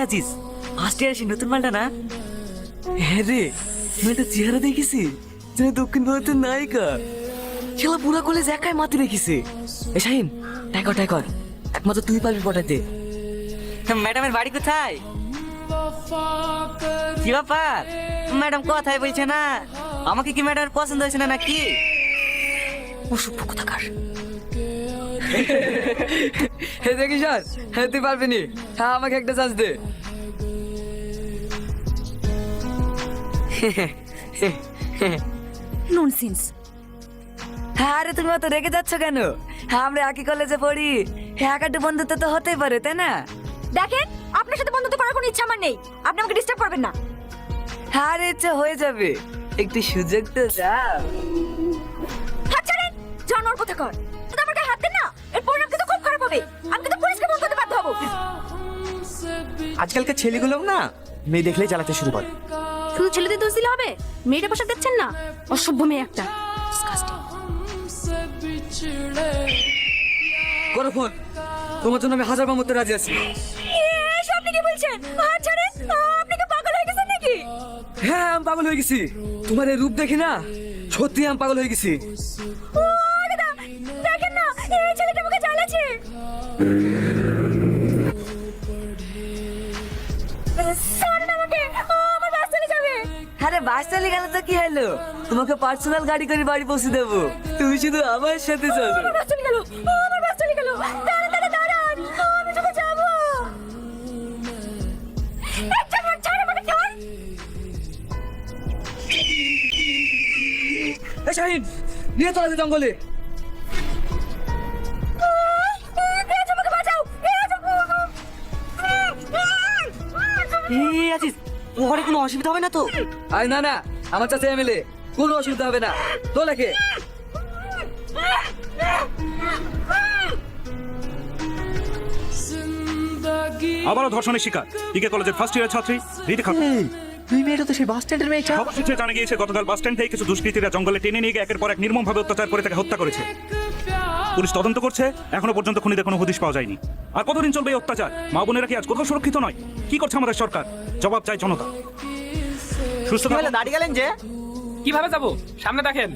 আছিস? First year আসি নতুন মালটা না? হ্যাঁ রে, মেয়েটা চেহারা দেখেছি যেন দক্ষিণ ভারতের নায়িকা। খেলা পুরা কলেজ একাই মাতি রেখেছে। এ শাহিন, টাই কর, একমাত্র তুই পারবি পটাতে। ম্যাডামের বাড়ি কোথায়? কি ব্যাপার, ম্যাডাম কথাই বলছে না? আমাকে কি ম্যাডামের পছন্দ হয়েছে না নাকি? অসভ্য কোথাকার। হে দেখি স্যার, হ্যাঁ তুই পারবি নি। হ্যাঁ আমাকে একটা চান্স দে। ননসেন্স। হ্যাঁ আরে তুমি অত রেগে যাচ্ছ কেন? হ্যাঁ আমরা একই কলেজে পড়ি, হ্যাঁ একটু বন্ধুত্ব তো হতেই পারে তাই না? দেখেন, আপনার সাথে বন্ধুত্ব করার কোনো ইচ্ছা আমার নেই। আপনি আমাকে ডিস্টার্ব করবেন না। হ্যাঁ আরে ইচ্ছা হয়ে যাবে, একটু সুযোগ তো দাও। হাত ছাড়েন, জানোয়ার কোথাকার। যদি আমার গায়ে হাত দেন না, এর পরিণাম কিন্তু খুব খারাপ হবে। আমি কিন্তু পুলিশকে ফোন করতে বাধ্য হবো। আজকালকার ছেলেগুলো না মেয়ে দেখলেই জ্বালাতে শুরু করে। শুধু ছেলেদের দোষ দিলে হবে? মেয়েটা পোশাক দেখছেন না, অসভ্য মেয়ে একটা। করো ফোন, তোমার জন্য আমি হাজার বার মতো রাজি আছি। এসব আপনি কি বলছেন? হাত ছাড়েন, আপনি কি পাগল হয়ে গেছেন নাকি? হ্যাঁ আমি পাগল হয়ে গেছি, তোমার এই রূপ দেখি না সত্যি আমি পাগল হয়ে গেছি। ও দাদা, দেখেন না, এই ছেলেটা আমাকে জ্বালাচ্ছে। ছাড়ুন আমাকে, আমার বাস চলে যাবে। আরে বাস চলে গেল তো কি হলো, তোমাকে পার্সোনাল গাড়ি করে বাড়ি পৌঁছে দেবো, তুমি শুধু আমার সাথে চলো। আমার বাস চলে গেল, আমার বাস চলে গেল। দাঁড়ান, আমি তোকে যাবো। একটা বার ছাড় আমাকে, ছাড়। এই শাহিন, নিয়ে চলে যে জঙ্গলে। আমাকে বাঁচাও। এই আছিস, ঘরে কোনো অসুবিধা হবে না তো? আরে না না, আমার চাচা এমএলএ, কোনো অসুবিধা হবে না তো। লেখে আবারও ধর্ষণের শিকার পিকে কলেজের ফার্স্ট ইয়ার ছাত্রী রীতি খাতুন। তুই মেয়েটা তো সেই বাস স্ট্যান্ডের মেয়েটা। খবর সূত্রে জানা গিয়েছে গতকাল বাস স্ট্যান্ড থেকে কিছু দুষ্কৃতীরা জঙ্গলে টেনে নিয়ে গিয়ে একের পর এক নির্মমভাবে অত্যাচার করে তাকে হত্যা করেছে। পুলিশ তদন্ত করছে, এখনো পর্যন্ত খুনিদের কোনো হদিশ পাওয়া যায়নি। আর কতদিন চলবে এই অত্যাচার? মা বোনেরা কি আজ কোথাও সুরক্ষিত নয়? কি করছে আমাদের সরকার? জবাব চাই জনতা। সুস্থ থাকুন। দাঁড়িয়ে গেলেন যে? কিভাবে যাব? সামনে দেখেন।